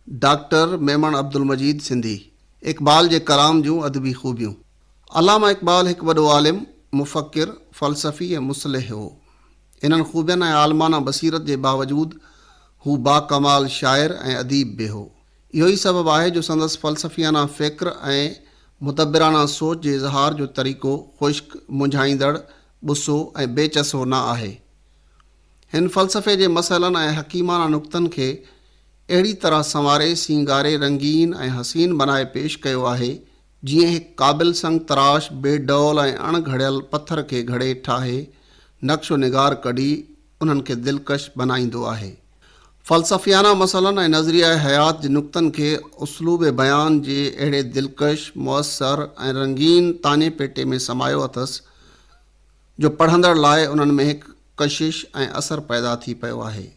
Doctor Memon Abdul मजीद सिंधी। इक़बाल जे कलाम जूं अदबी ख़ूबियूं। अलामा इक़बाल हिकु वॾो आलिम, मुफ़क्किर, फ़लसफ़ी ऐं मुस्लिह हो। इन्हनि ख़ूबियुनि ऐं आलमाना बसीरत जे बावजूदु हू बाकमाल शाइर ऐं अदीब बि हो। इहो ई सबबु आहे जो संदसि फ़लसफ़ियाना फ़िक्र ऐं मुदब्बिराना सोच जे इज़हार जो तरीक़ो ख़ुश्क, मुंझाईंदड़, ॿुसो ऐं बेचसो न आहे। हिन फ़लसफ़े जे मसइलनि ऐं हकीमाना नुक़्तनि खे अहिड़ी तरह संवारे, सींगारे, रंगीन ऐं हसीन बनाए पेश कयो आहे जीअं हिकु क़ाबिल संग तराश, बेडौल ऐं अणघड़ियल पथर खे घड़े ठाहे नक्शो निगार कढी उन्हनि खे दिलकश बनाईंदो आहे। फ़लसफ़ियाना मसइलनि ऐं नज़रिया हयात जे नुक़्तनि खे उसलूब बयान जे अहिड़े दिलकश, मुअसर ऐं रंगीन ताने पेटे में समायो अथसि जो पढ़ंदड़ लाइ उन्हनि में हिकु कशिश ऐं असर पैदा थी पियो आहे।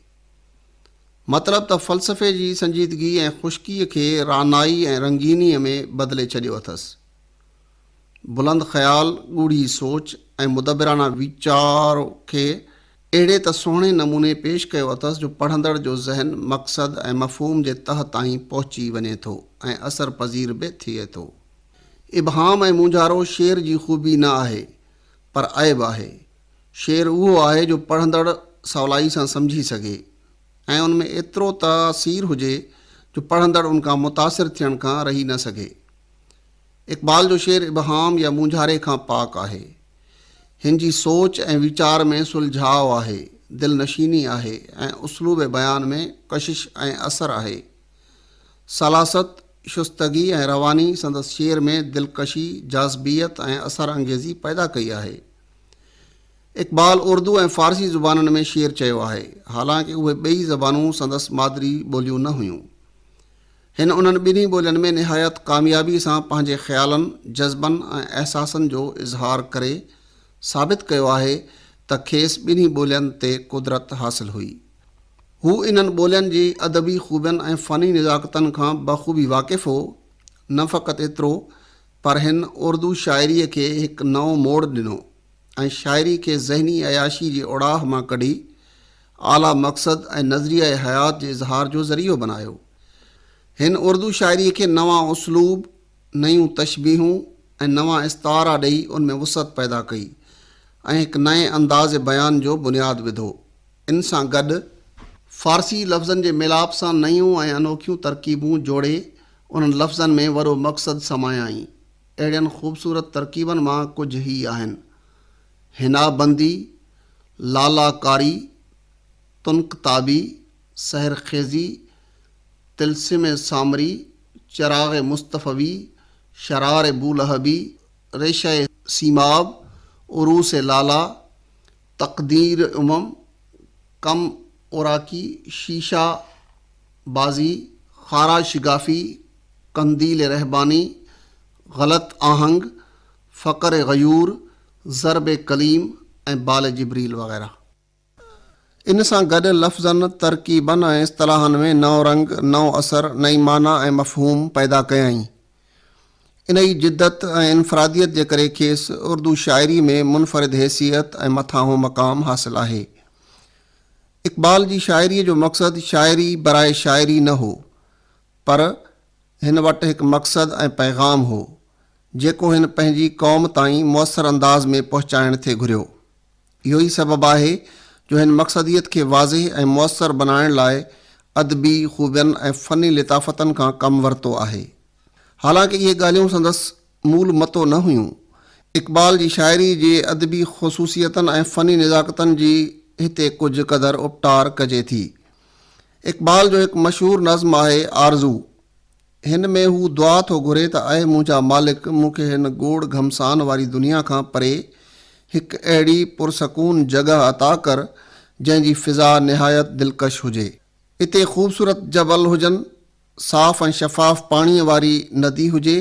मतिलबु त फ़लसफ़े जी संजीदगी ऐं ख़ुश्कीअ खे रानाई ऐं रंगीनीअ में बदिले छॾियो अथसि। बुलंद ख़्याल, ॻूढ़ी सोच ऐं मुदब्बिराना वीचार खे अहिड़े त सुहिणे नमूने पेश कयो अथसि जो पढ़ंदड़ जो ज़हन मक़सद ऐं मफ़हूम जे तह ताईं पहुची वञे थो ऐं असर पज़ीर बि थिए थो। इबहाम ऐं मुंझारो शेर जी ख़ूबी न आहे पर ऐब आहे। शेर उहो आहे जो पढ़ंदड़ सवलाई सां सम्झी सघे ऐं उनमें एतिरो तासीर हुजे जो पढ़ंदड़ उनखां मुतासिर थियण खां रही न सघे। इक़बाल जो शेर इबहाम या मुंझारे खां पाक आहे। हिन जी सोच ऐं वीचार में सुलझाव आहे, दिलनशीनी आहे ऐं उसलूब बयान में कशिश ऐं असर आहे। सलासत, शुस्तगी ऐं रवानी संदसि शेर में दिलकशी, जाज़बियत ऐं असर अंगेज़ी पैदा कई आहे। इक़बाल उर्दू ऐं फ़ारसी ज़ुबाननि में शेर चयो आहे, हालांकि उहे ॿई ज़बानूं संदसि मादरी ॿोलियूं न हुयूं। हिन उन्हनि ॿिन्ही ॿोलियुनि में निहायत कामयाबी सां पंहिंजे ख़्यालनि, जज़्बनि ऐं अहसासनि जो इज़हार करे साबित कयो आहे त खेसि ॿिन्ही ॿोलियुनि ते क़ुदरत हासिलु हुई। हू इन्हनि ॿोलियुनि जी अदबी ख़ूबियुनि ऐं फ़नी निज़ाकतनि खां बख़ूबी वाक़िफ़ हो। न फ़क़ति एतिरो पर हिन उर्दू शाइरीअ खे हिकु नओं मोड़ ॾिनो ऐं शाइरी खे ज़हनी अयाशी जी उड़ाह मां कढी आला मक़सद ऐं नज़रिया हयात जे इज़हार जो ज़रियो बनायो। हिन उर्दू शाइरीअ खे नवां उसलूब, नयूं तशबीहूं ऐं नवां इस्तारा ॾेई उनमें वुसअत पैदा कई ऐं हिकु नए अंदाज़ बयान जो बुनियादु विधो। इन सां गॾु फ़ारसी लफ़्ज़नि जे मिलाप सां नयूं ऐं अनोखियूं तरकीबूं जोड़े उन्हनि लफ़्ज़नि में वॾो मक़सदु समायाई। अहिड़ियुनि ख़ूबसूरत तरकीबनि मां कुझु ई आहिनि: हिनाबंदी, लालाकारी, तुनक़ताबी, सहरखेज़ी, तिलसिम सामरी, चराग़ मुस्तफ़वी, शरार बूलहबी, रेशा सीमाब, उरूस लाला, तक़दीर उमम, कम उराकी, शीशा बाजी, खारा शिगाफ़ी, कंदील रहबानी, ग़लत आहंग, फ़क़र ग़यूर, ज़रब कलीम ऐं बाल जिब्रील वग़ैरह। इन सां गॾु लफ़्ज़नि, तरकीबनि ऐं इस्तिलाहनि में नओं रंग, नओं असर, नई माना ऐं मफ़हूम पैदा कयाई। इन जी जिद्दत ऐं इनफ़रादियत जे करे खेसि उर्दू शाइरी में मुनफ़रिद हैसियत ऐं मथाहों मक़ाम हासिलु आहे। इक़बाल जी शाइरीअ जो मक़सदु शाइरी बराए शाइरी न हो, पर हिन वटि हिकु मक़सदु ऐं पैगाम हो जेको हिन पंहिंजी क़ौम ताईं मुअसर अंदाज़ में पहुचाइण थे घुरियो। इहो ई सबबु आहे जो हिन मक़सदियत खे वाज़िह ऐं मुअसर बनाइण लाइ अदबी ख़ूबियुनि ऐं फ़नी लिताफ़तनि खां कमु वरितो आहे। हालांकि इहे ॻाल्हियूं संदसि मूल मतो न हुयूं। इक़बाल जी शाइरी जे अदबी ख़ुसूसियतनि ऐं फ़नी निज़ाकतनि जी हिते कुझु क़दर उपटार कजे थी। इक़बाल जो हिकु मशहूरु नज़्म आहे आरज़ू। हिन में हू दुआ थो घुरे त ऐं मुंहिंजा मालिक, मूंखे हिन गोड़ घमसान वारी दुनिया खां परे हिकु अहिड़ी पुरसकून जॻह अता कर जंहिंजी फ़िज़ा निहायत दिलकश हुजे। इते ख़ूबसूरत जबल हुजनि, साफ़ ऐं शफ़ाफ़ पाणीअ वारी नदी हुजे,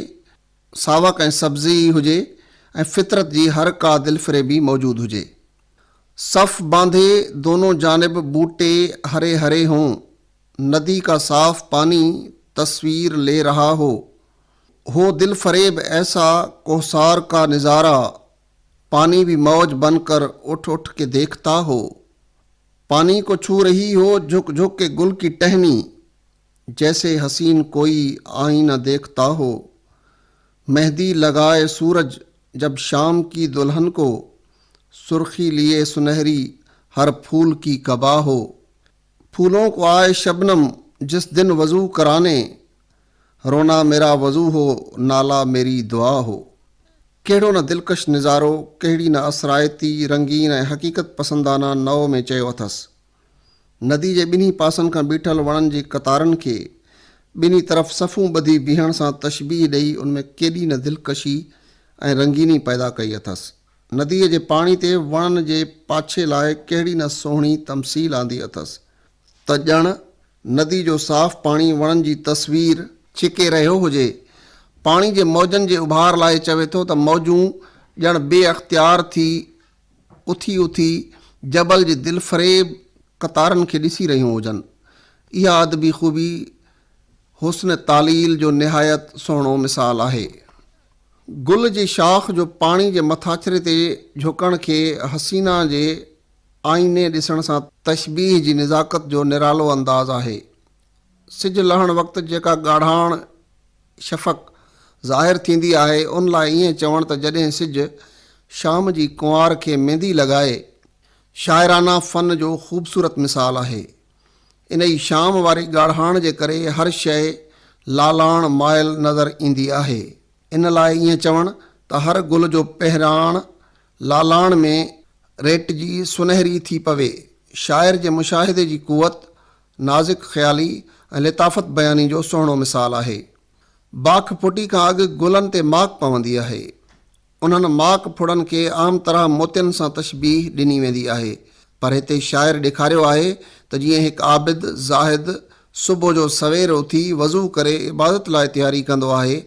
सावक ऐं सब्ज़ी हुजे ऐं फितरत जी हर का दिलफ़रेबी मौजूदु हुजे। सफ़ बांधे दोनों जानिब बूटे हरे हरे हों, नदी का साफ पानी तस्वीर ले रहा हो दिल फरेब ऐसा कोहसार का नज़ारा, पानी भी मौज बनकर उठ उठ के देखता हो। पानी को छू रही हो झुक झुक के गुल की टहनी, जैसे हसीन कोई आईना देखता हो, मेहंदी लगाए सूरज जब शाम की दुल्हन को, सुर्खी लिए सुनहरी हर फूल की कबा हो। फूलों को आए शबनम जिस दिन वज़ू कराने, रोना मेरा वज़ू हो नाला मेरी दुआ हो। कहिड़ो न दिलकश नज़ारो, कहिड़ी न असरायती रंगीन ऐं हक़ीक़त पसंदाना नओ में चयो अथसि। नदी जे ॿिन्ही पासनि खां बीठल वणनि जी कतारनि खे ॿिन्ही तरफ़ सफ़ूं ॿधी बीहण सां तशबीह ॾेई उनमें केॾी न दिलकशी ऐं रंगीनी पैदा कई अथसि। नदीअ जे पाणी ते वणनि जे पाछे लाइ कहिड़ी न सुहिणी तमसील आंदी अथसि त ॼण नदी जो साफ़ पाणी वणनि जी तस्वीर छिके रहियो हुजे। पाणी जे मौजनि जे उभार लाइ चवे थो त मौजूं ॼण बेअख़्तियार थी उथी उथी जबल जे दिलफ़रेब कतारनि खे ॾिसी रहियूं हुजनि। इहा अदबी ख़ूबी हुस्न तालील जो निहायत सुहिणो मिसाल आहे। गुल जी शाख जो पाणी जे मथाछरे ते झुकण खे हसीना जे आईने ॾिसण सां तशबीह जी निज़ाकत जो निरालो अंदाज़ आहे। सिज लहण वक़्तु जेका ॻाढ़ाण शफ़क़ ज़ाहिर थींदी आहे, उन लाइ ईअं चवण त जॾहिं सिज शाम जी कुंवार खे मेहंदी लॻाए, शाइराना फ़न जो ख़ूबसूरत मिसाल आहे। इन ई शाम वारी ॻाढ़ाण जे करे हर शइ लालाण मायल नज़र ईंदी आहे। इन लाइ ईअं चवण त हर गुल जो पहिराण लालाण में रेटिजी सुनहरी थी पवे, शाइर जे मुशाहिदे जी क़ुवत, नाज़ुक ख़्याली ऐं लिताफ़त बयानी जो सुहिणो मिसाल आहे। बाख फुटी खां अॻु गुलनि ते माक पवंदी आहे। उन्हनि माक फुड़नि खे आम तरह मोतियुनि सां तशबीह ॾिनी वेंदी आहे, पर हिते शाइर ॾेखारियो आहे त जीअं हिकु आबिद ज़ाहिद सुबुह जो सवेर उथी वज़ू करे इबादत लाइ तयारी कंदो आहे,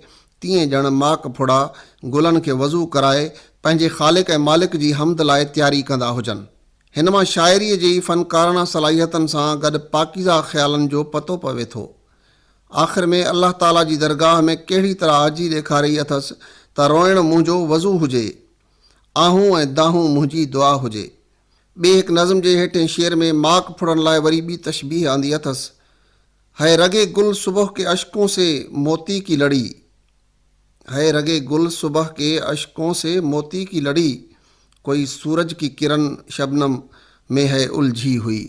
तीअं ॼण माक फुड़ा गुलनि खे वज़ू कराए पंहिंजे ख़ालिक ऐं मालिक जी हमद लाइ तयारी कंदा हुजनि। हिन मां शाइरीअ जी फ़नकाराना सलाहियतनि सां गॾु पाकीज़ा ख़्यालनि जो पतो पवे थो। आख़िर में अल्लाह ताला जी दरगाह में कहिड़ी तरह आजी ॾेखारी अथसि त रोइण मुंहिंजो वज़ू हुजे, आहूं ऐं दाहूं मुंहिंजी दुआ हुजे। ॿिए हिकु नज़म जे हेठें शेर में माक फुड़ण लाइ वरी ॿी तशबीह आंदी अथसि। है रगे गुल सुबह के अशकों से मोती की लड़ी, है रगे गुल सुबह के अशकों से मोती की लड़ी, कोई सूरज की किरण शबनम में है उलझी हुई।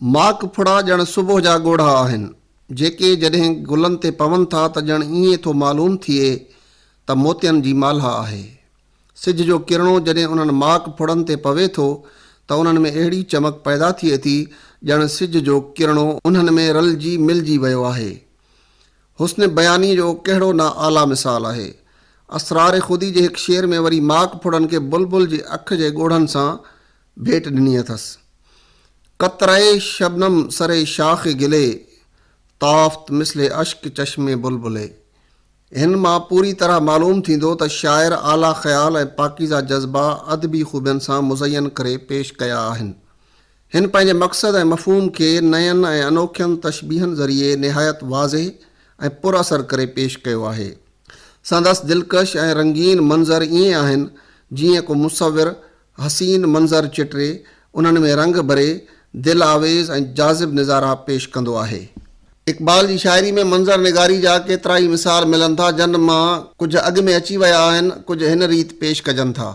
माक फुड़ा ॼण सुबुह जा ॻोढ़ा आहिनि, जेके जॾहिं गुलनि ते पवनि था त ॼण ईअं थो मालूम थिए त मोतियनि जी माल्हा आहे। सिज जो किरणो जॾहिं उन्हनि माक फुड़नि ते पवे थो त उन्हनि में अहिड़ी चमक पैदा थिए थी ॼण सिज जो किरणो उन्हनि में रलिजी मिलिजी वियो आहे। हुस्न बयानी जो कहिड़ो न आला मिसाल आहे। असरार ख़ुदी जे हिकु शेर में वरी माक फुड़नि खे बुलबुल जी अख जे ॻोढ़नि सां भेट ॾिनी अथसि। कतराए शबनम सरे शाख गिले, ताफ़्त मिसले अश्क चश्मे बुलबुले। हिन मां पूरी तरह मालूम थींदो त शाइर आला ख़्याल ऐं पाकीज़ा जज़्बा अदबी ख़ूबियुनि सां मुज़यन करे पेश कया आहिनि। हिन पंहिंजे मक़सद ऐं मफ़हूम खे नयनि ऐं अनोखियुनि तशबीहनि ज़रिए निहायत वाज़ेह ऐं पुरअसर करे पेश कयो आहे। संदसि दिलकश ऐं रंगीन मंज़र ईअं आहिनि जीअं को मुसविर हसीन मंज़र चिटरे उन्हनि में रंग भरे दिल आवेज़ ऐं जाज़िब नज़ारा पेश कंदो आहे। इक़बाल जी शाइरी में मंज़र निगारी जा केतिरा ई मिसाल मिलनि था, जन मां कुझु अॻु में अची विया आहिनि, कुझु हिन रीति पेश कजनि था।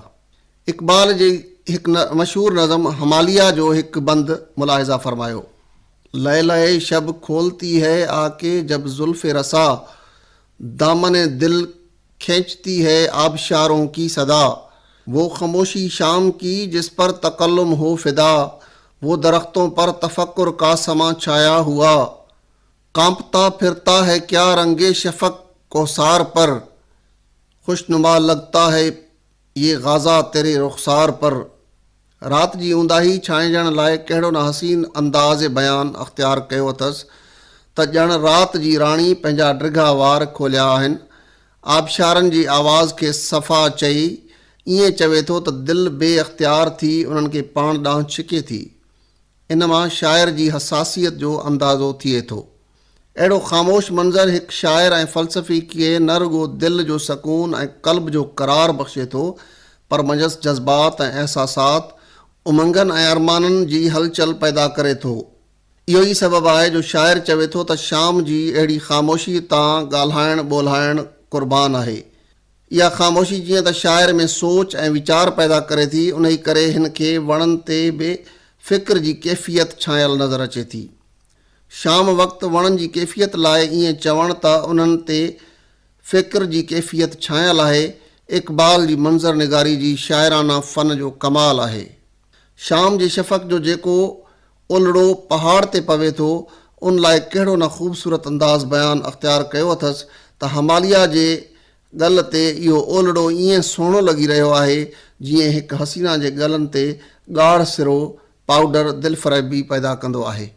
इक़बाल जी हिकु मशहूरु नज़म हमालिया जो हिकु बंद मुलाहिज़ा फ़रमायो। लैले शब खोलती है आके जब जुल्फ़े रसा, दामन दिल खींचती है आबशारों की सदा, वो खामोशी शाम की जिस पर तकल्लुम हो फिदा, वो दरख्तों पर तफक्कुर का समा छाया हुआ, कांपता फिरता है क्या रंगे शफक कोसार पर, खुशनुमा लगता है ये गाज़ा तेरे रुख़सार पर। रात जी ऊंदाही छांइजण लाइ कहिड़ो न हसीन अंदाज़ बयान अख़्तियार कयो अथसि त ॼण रात जी राणी पंहिंजा ड्रिघा वार खोलिया आहिनि, आबशारनि जी आवाज़ खे सफ़ा चई ईअं चवे थो त दिलि बेअख़्तियार थी उन्हनि खे पाण ॾांहुं छिके थी। इन मां शाइर जी हसासियत जो अंदाज़ो थिए थो। अहिड़ो ख़ामोश मंज़र हिकु शाइर ऐं फ़लसफ़ी खे न रुॻो दिलि जो सकून ऐं क़ल्ब जो क़रार बख़्शे थो, पर मंजस जज़्बात ऐं अहसासात, उमंगनि ऐं अरमाननि जी हलचल पैदा करे थो। इहो ई सबबु आहे जो शाइर चवे थो त शाम जी अहिड़ी ख़ामोशी तां ॻाल्हाइणु ॿोल्हाइणु क़ुर्बान आहे। इहा ख़ामोशी जीअं त शाइर में सोच ऐं वीचार पैदा करे थी, उन ई करे हिन खे वणनि ते बि फ़िक्र जी कैफ़ियत छायल नज़र अचे थी। शाम वक़्तु वणनि जी कैफ़ियत लाइ ईअं चवण त उन्हनि ते फ़िक्र जी कैफ़ियत छायल आहे, इक़बाल जी मंज़र निगारी जी शाइराना फ़न जो कमाल आहे। शाम जे शफ़क़ जो जेको ओलड़ो पहाड़ ते पवे थो, उन लाइ कहिड़ो न ख़ूबसूरत अंदाज़ बयानु अख़्तियार कयो अथसि त हमालिया जे ॻल ते इहो ओलड़ो ईअं सुहिणो लॻी रहियो आहे जीअं हिकु हसीना जे ॻलनि ते ॻाढ़ सिरो पाउडर दिलफ़रेबी पैदा कंदो आहे।